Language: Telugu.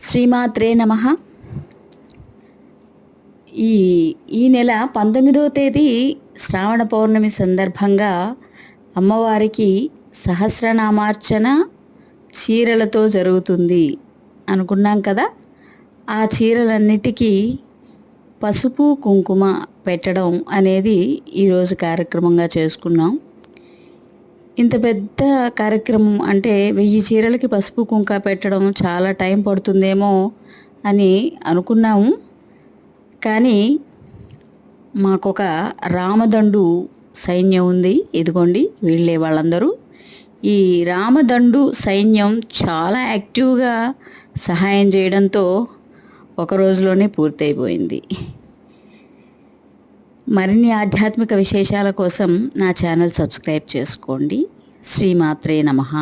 శ్రీమాత్రే నమః. ఈ నెల 19వ తేదీ శ్రావణ పౌర్ణమి సందర్భంగా అమ్మవారికి సహస్రనామార్చన చీరలతో జరుగుతుంది అనుకున్నాం కదా. ఆ చీరలన్నిటికీ పసుపు కుంకుమ పెట్టడం అనేది ఈరోజు కార్యక్రమంగా చేసుకున్నాం. ఇంత పెద్ద కార్యక్రమం అంటే 1000 చీరలకి పసుపు కుంకుమ పెట్టడం చాలా టైం పడుతుందేమో అని అనుకున్నాము. కానీ మాకొక రామదండు సైన్యం ఉంది. ఇదిగోండి వీళ్ళే వాళ్ళందరూ. ఈ రామదండు సైన్యం చాలా యాక్టివ్గా సహాయం చేయడంతో ఒక రోజులోనే పూర్తయిపోయింది. మరిన్ని ఆధ్యాత్మిక విశేషాల కోసం నా ఛానల్ సబ్స్క్రైబ్ చేసుకోండి. శ్రీమాత్రే నమః.